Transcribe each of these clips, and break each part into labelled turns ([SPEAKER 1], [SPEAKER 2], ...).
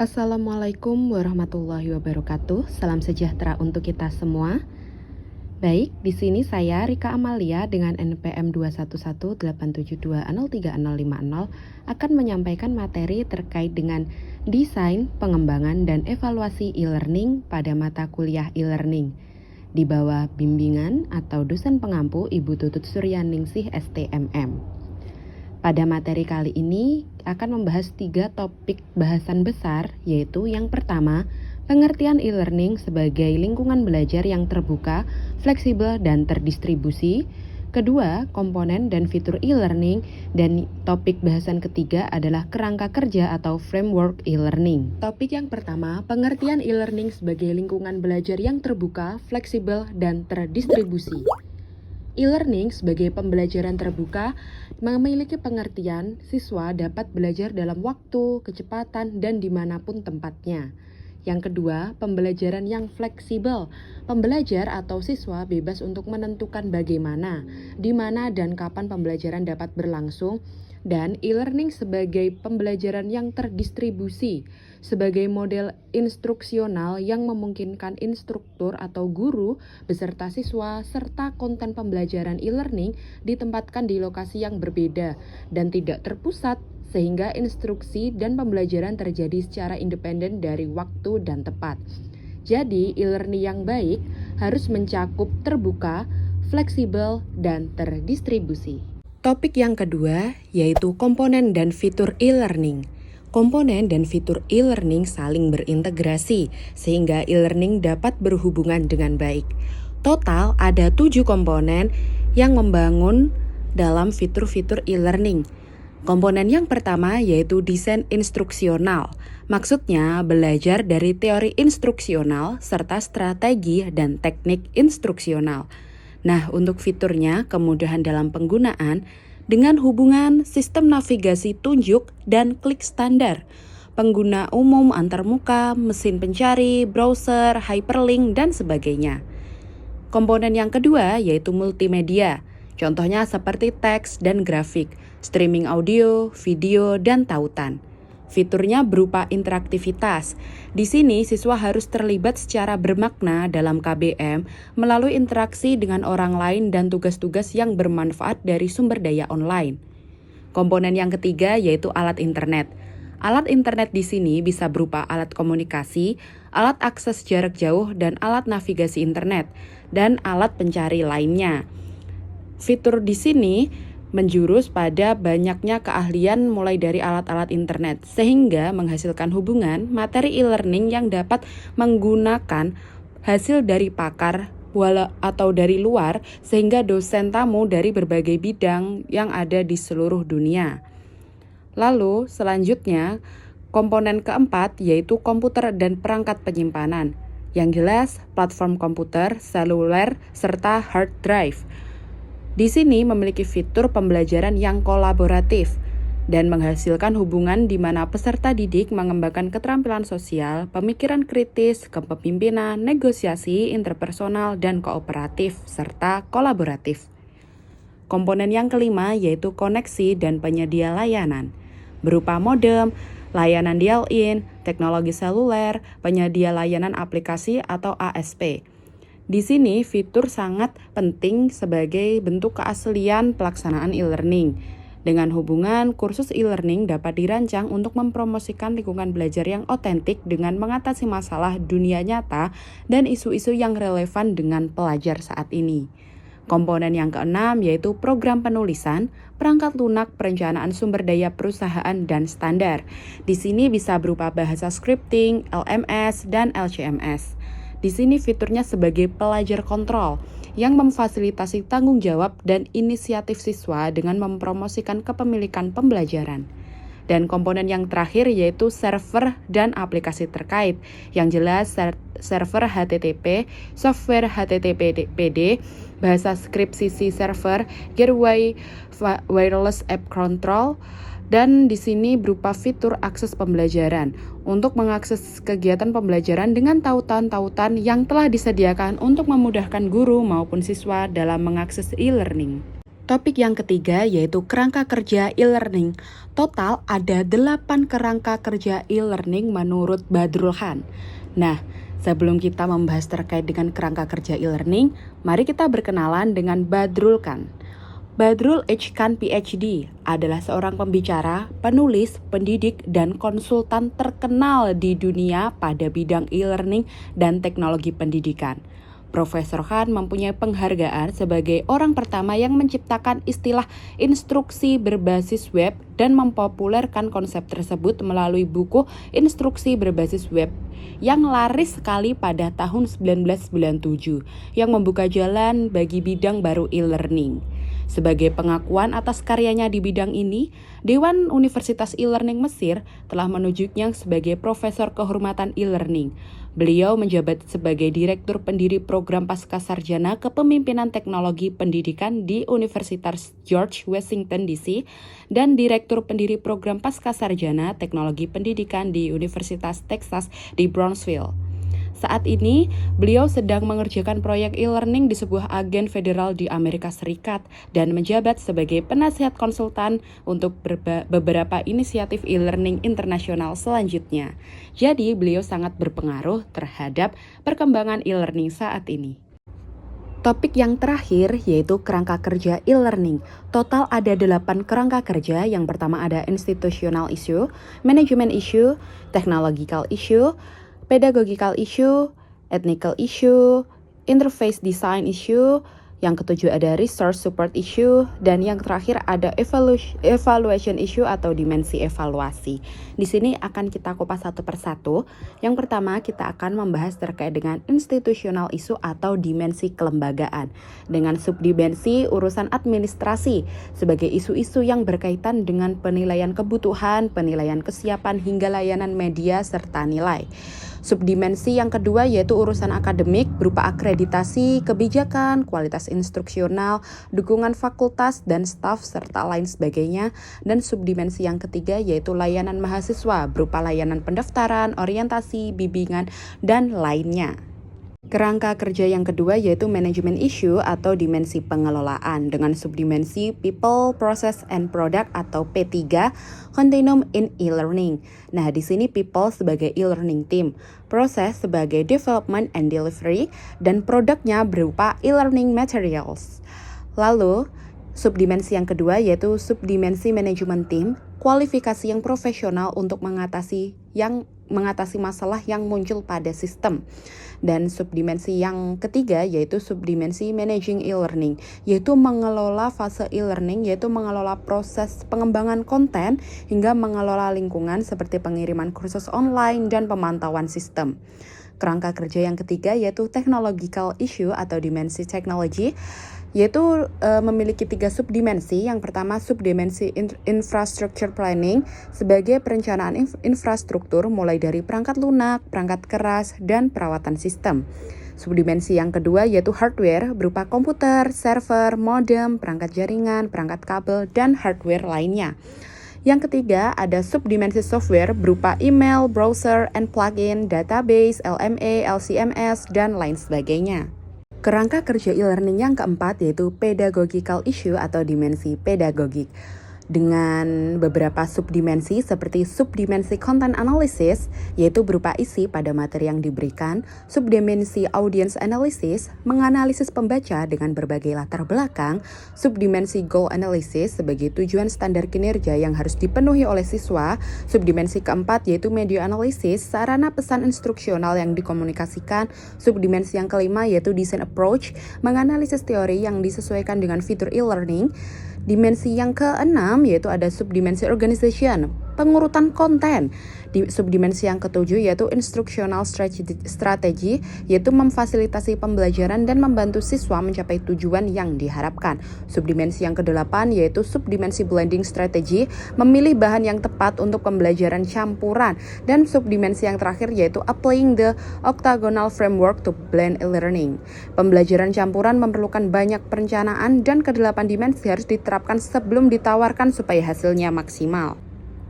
[SPEAKER 1] Assalamualaikum warahmatullahi wabarakatuh. Salam sejahtera untuk kita semua. Baik, di sini saya Rika Amalia dengan NPM 2118720303050 akan menyampaikan materi terkait dengan desain, pengembangan, dan evaluasi e-learning pada mata kuliah e-learning di bawah bimbingan atau dosen pengampu Ibu Tutut Suryaningsih STMM. Pada materi kali ini akan membahas 3 topik bahasan besar, yaitu yang pertama, pengertian e-learning sebagai lingkungan belajar yang terbuka, fleksibel, dan terdistribusi. Kedua, komponen dan fitur e-learning, dan topik bahasan ketiga adalah kerangka kerja atau framework e-learning. Topik yang pertama, pengertian e-learning sebagai lingkungan belajar yang terbuka, fleksibel, dan terdistribusi. E-learning sebagai pembelajaran terbuka memiliki pengertian siswa dapat belajar dalam waktu, kecepatan, dan dimanapun tempatnya. Yang kedua, pembelajaran yang fleksibel. Pembelajar atau siswa bebas untuk menentukan bagaimana, di mana, dan kapan pembelajaran dapat berlangsung. Dan e-learning sebagai pembelajaran yang terdistribusi, sebagai model instruksional yang memungkinkan instruktur atau guru beserta siswa serta konten pembelajaran e-learning ditempatkan di lokasi yang berbeda dan tidak terpusat, sehingga instruksi dan pembelajaran terjadi secara independen dari waktu dan tempat. Jadi, e-learning yang baik harus mencakup terbuka, fleksibel, dan terdistribusi. Topik yang kedua yaitu komponen dan fitur e-learning. Komponen dan fitur e-learning saling berintegrasi sehingga e-learning dapat berhubungan dengan baik. Total ada 7 komponen yang membangun dalam fitur-fitur e-learning. Komponen yang pertama yaitu desain instruksional. Maksudnya belajar dari teori instruksional serta strategi dan teknik instruksional. Nah, untuk fiturnya kemudahan dalam penggunaan dengan hubungan sistem navigasi tunjuk dan klik standar, pengguna umum antarmuka, mesin pencari, browser, hyperlink, dan sebagainya. Komponen yang kedua yaitu multimedia. Contohnya seperti teks dan grafik, streaming audio, video, dan tautan. Fiturnya berupa interaktivitas. Di sini siswa harus terlibat secara bermakna dalam KBM melalui interaksi dengan orang lain dan tugas-tugas yang bermanfaat dari sumber daya online. Komponen yang ketiga yaitu alat internet. Alat internet di sini bisa berupa alat komunikasi, alat akses jarak jauh, dan alat navigasi internet, dan alat pencari lainnya. Fitur di sini menjurus pada banyaknya keahlian mulai dari alat-alat internet, sehingga menghasilkan hubungan materi e-learning yang dapat menggunakan hasil dari pakar atau dari luar, sehingga dosen tamu dari berbagai bidang yang ada di seluruh dunia. Lalu selanjutnya, komponen keempat yaitu komputer dan perangkat penyimpanan. Yang jelas, platform komputer, seluler, serta hard drive. Di sini memiliki fitur pembelajaran yang kolaboratif dan menghasilkan hubungan di mana peserta didik mengembangkan keterampilan sosial, pemikiran kritis, kepemimpinan, negosiasi, interpersonal, dan kooperatif, serta kolaboratif. Komponen yang kelima yaitu koneksi dan penyedia layanan, berupa modem, layanan dial-in, teknologi seluler, penyedia layanan aplikasi atau ASP. Di sini fitur sangat penting sebagai bentuk keaslian pelaksanaan e-learning. Dengan hubungan, kursus e-learning dapat dirancang untuk mempromosikan lingkungan belajar yang otentik dengan mengatasi masalah dunia nyata dan isu-isu yang relevan dengan pelajar saat ini. Komponen yang keenam yaitu program penulisan, perangkat lunak, perencanaan sumber daya perusahaan, dan standar. Di sini bisa berupa bahasa scripting, LMS, dan LCMS. Di sini fiturnya sebagai pelajar kontrol yang memfasilitasi tanggung jawab dan inisiatif siswa dengan mempromosikan kepemilikan pembelajaran. Dan komponen yang terakhir yaitu server dan aplikasi terkait. Yang jelas server HTTP, software HTTPD, bahasa script-CC server, gateway, wireless app control, dan di sini berupa fitur akses pembelajaran untuk mengakses kegiatan pembelajaran dengan tautan-tautan yang telah disediakan untuk memudahkan guru maupun siswa dalam mengakses e-learning. Topik yang ketiga yaitu kerangka kerja e-learning. Total ada 8 kerangka kerja e-learning menurut Badrul Khan. Nah, sebelum kita membahas terkait dengan kerangka kerja e-learning, mari kita berkenalan dengan Badrul Khan. Badrul H. Khan PhD adalah seorang pembicara, penulis, pendidik, dan konsultan terkenal di dunia pada bidang e-learning dan teknologi pendidikan. Profesor Khan mempunyai penghargaan sebagai orang pertama yang menciptakan istilah instruksi berbasis web dan mempopulerkan konsep tersebut melalui buku Instruksi Berbasis Web yang laris sekali pada tahun 1997 yang membuka jalan bagi bidang baru e-learning. Sebagai pengakuan atas karyanya di bidang ini, Dewan Universitas E-Learning Mesir telah menunjuknya sebagai Profesor Kehormatan E-Learning. Beliau menjabat sebagai Direktur Pendiri Program Pascasarjana Kepemimpinan Teknologi Pendidikan di Universitas George Washington DC dan Direktur Pendiri Program Pascasarjana Teknologi Pendidikan di Universitas Texas di Brownsville. Saat ini, beliau sedang mengerjakan proyek e-learning di sebuah agen federal di Amerika Serikat dan menjabat sebagai penasihat konsultan untuk beberapa inisiatif e-learning internasional selanjutnya. Jadi, beliau sangat berpengaruh terhadap perkembangan e-learning saat ini. Topik yang terakhir yaitu kerangka kerja e-learning. Total ada 8 kerangka kerja. Yang pertama ada institutional issue, management issue, technological issue, pedagogical issue, ethnical issue, interface design issue, yang ketujuh ada resource support issue, dan yang terakhir ada evaluation issue atau dimensi evaluasi. Di sini akan kita kupas satu persatu. Yang pertama kita akan membahas terkait dengan institutional issue atau dimensi kelembagaan, dengan subdimensi urusan administrasi sebagai isu-isu yang berkaitan dengan penilaian kebutuhan, penilaian kesiapan hingga layanan media serta nilai. Subdimensi yang kedua yaitu urusan akademik berupa akreditasi, kebijakan, kualitas instruksional, dukungan fakultas dan staf serta lain sebagainya. Dan subdimensi yang ketiga yaitu layanan mahasiswa berupa layanan pendaftaran, orientasi, bimbingan, dan lainnya. Kerangka kerja yang kedua yaitu manajemen issue atau dimensi pengelolaan dengan subdimensi people, process, and product atau P3 continuum in e-learning. Nah, di sini people sebagai e-learning team, process sebagai development and delivery, dan produknya berupa e-learning materials. Lalu, subdimensi yang kedua yaitu subdimensi manajemen tim, kualifikasi yang profesional untuk mengatasi masalah yang muncul pada sistem. Dan subdimensi yang ketiga yaitu subdimensi managing e-learning, yaitu mengelola fase e-learning, yaitu mengelola proses pengembangan konten hingga mengelola lingkungan seperti pengiriman kursus online dan pemantauan sistem. Kerangka kerja yang ketiga yaitu technological issue atau dimensi teknologi, yaitu memiliki 3 subdimensi. Yang pertama subdimensi infrastructure planning sebagai perencanaan infrastruktur mulai dari perangkat lunak, perangkat keras, dan perawatan sistem. Subdimensi yang kedua yaitu hardware berupa komputer, server, modem, perangkat jaringan, perangkat kabel, dan hardware lainnya. Yang ketiga ada subdimensi software berupa email, browser, and plugin, database, LMA, LCMS, dan lain sebagainya. Kerangka kerja e-learning yang keempat yaitu pedagogical issue atau dimensi pedagogik, dengan beberapa subdimensi seperti subdimensi content analysis yaitu berupa isi pada materi yang diberikan, subdimensi audience analysis menganalisis pembaca dengan berbagai latar belakang, subdimensi goal analysis sebagai tujuan standar kinerja yang harus dipenuhi oleh siswa, subdimensi keempat yaitu media analysis sarana pesan instruksional yang dikomunikasikan, subdimensi yang kelima yaitu design approach menganalisis teori yang disesuaikan dengan fitur e-learning. Dimensi yang keenam yaitu ada subdimensi organization, pengurutan konten. Di subdimensi yang ketujuh yaitu instructional strategy, yaitu memfasilitasi pembelajaran dan membantu siswa mencapai tujuan yang diharapkan. Subdimensi yang kedelapan yaitu subdimensi blending strategy, memilih bahan yang tepat untuk pembelajaran campuran. Dan subdimensi yang terakhir yaitu applying the octagonal framework to blend e-learning. Pembelajaran campuran memerlukan banyak perencanaan dan kedelapan dimensi harus diterapkan sebelum ditawarkan supaya hasilnya maksimal.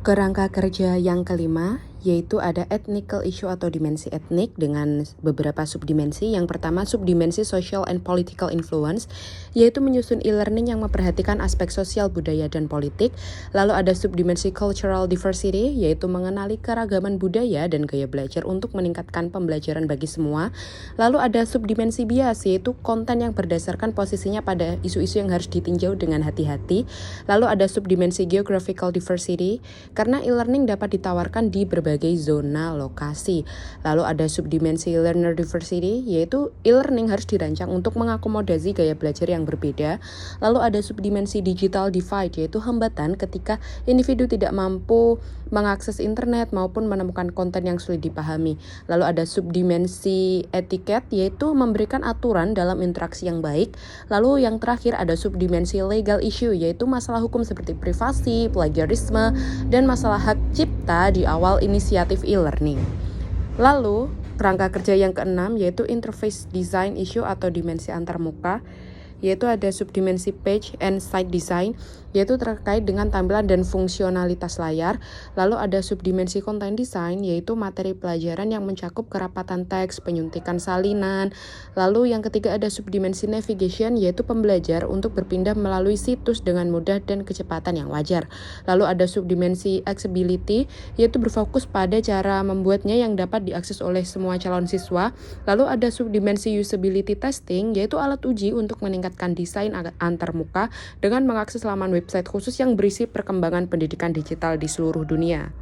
[SPEAKER 1] Kerangka kerja yang kelima yaitu ada ethnical issue atau dimensi etnik dengan beberapa subdimensi. Yang pertama subdimensi social and political influence, yaitu menyusun e-learning yang memperhatikan aspek sosial, budaya, dan politik. Lalu ada subdimensi cultural diversity, yaitu mengenali keragaman budaya dan gaya belajar untuk meningkatkan pembelajaran bagi semua. Lalu ada subdimensi bias, yaitu konten yang berdasarkan posisinya pada isu-isu yang harus ditinjau dengan hati-hati. Lalu ada subdimensi geographical diversity, karena e-learning dapat ditawarkan di berbagai zona lokasi. Lalu ada subdimensi learner diversity, yaitu e-learning harus dirancang untuk mengakomodasi gaya belajar yang berbeda. Lalu ada subdimensi digital divide, yaitu hambatan ketika individu tidak mampu mengakses internet maupun menemukan konten yang sulit dipahami. Lalu ada subdimensi etiket, yaitu memberikan aturan dalam interaksi yang baik. Lalu yang terakhir ada subdimensi legal issue, yaitu masalah hukum seperti privasi, plagiarisme, dan masalah hak cipta di awal inisiatif e-learning. Lalu kerangka kerja yang keenam yaitu interface design issue atau dimensi antarmuka, yaitu ada subdimensi page and site design, yaitu terkait dengan tampilan dan fungsionalitas layar. Lalu ada subdimensi content design, yaitu materi pelajaran yang mencakup kerapatan teks, penyuntikan salinan. Lalu yang ketiga ada subdimensi navigation, yaitu pembelajar untuk berpindah melalui situs dengan mudah dan kecepatan yang wajar. Lalu ada subdimensi accessibility, yaitu berfokus pada cara membuatnya yang dapat diakses oleh semua calon siswa. Lalu ada subdimensi usability testing, yaitu alat uji untuk meningkatkan desain antarmuka dengan mengakses laman website khusus yang berisi perkembangan pendidikan digital di seluruh dunia.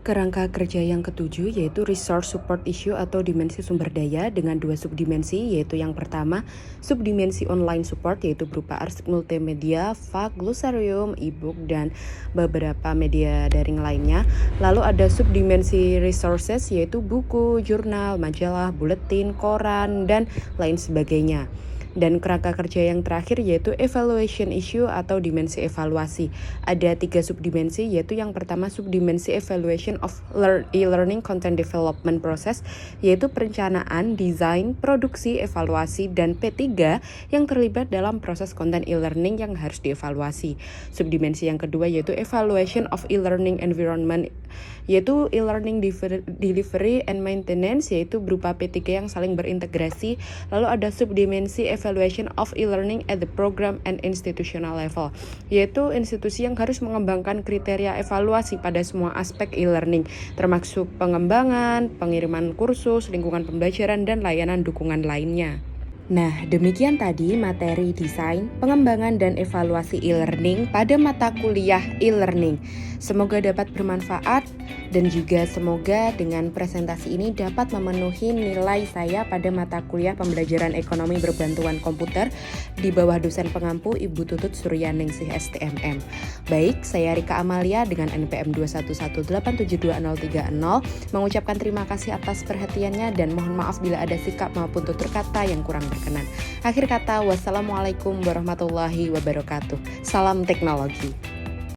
[SPEAKER 1] Kerangka kerja yang ketujuh yaitu resource support issue atau dimensi sumber daya dengan dua subdimensi, yaitu yang pertama subdimensi online support, yaitu berupa arsip multimedia, FAQ, glosarium, e-book, dan beberapa media daring lainnya. Lalu ada subdimensi resources, yaitu buku, jurnal, majalah, buletin, koran, dan lain sebagainya. Dan kerangka kerja yang terakhir yaitu evaluation issue atau dimensi evaluasi. Ada 3 subdimensi, yaitu yang pertama subdimensi evaluation of e-learning content development process, yaitu perencanaan, desain, produksi, evaluasi, dan P3 yang terlibat dalam proses konten e-learning yang harus dievaluasi. Subdimensi yang kedua yaitu evaluation of e-learning environment, yaitu e-learning delivery and maintenance, yaitu berupa P3 yang saling berintegrasi. Lalu ada subdimensi evaluation of e-learning at the program and institutional level, yaitu institusi yang harus mengembangkan kriteria evaluasi pada semua aspek e-learning, termasuk pengembangan, pengiriman kursus, lingkungan pembelajaran, dan layanan dukungan lainnya. Nah, demikian tadi materi desain, pengembangan, dan evaluasi e-learning pada mata kuliah e-learning. Semoga dapat bermanfaat dan juga semoga dengan presentasi ini dapat memenuhi nilai saya pada mata kuliah pembelajaran ekonomi berbantuan komputer di bawah dosen pengampu Ibu Tutut Suryaningsih STMM. Baik, saya Rika Amalia dengan NPM 211872030 mengucapkan terima kasih atas perhatiannya dan mohon maaf bila ada sikap maupun tutur kata yang kurang berkenan. Akhir kata, wassalamualaikum warahmatullahi wabarakatuh. Salam teknologi.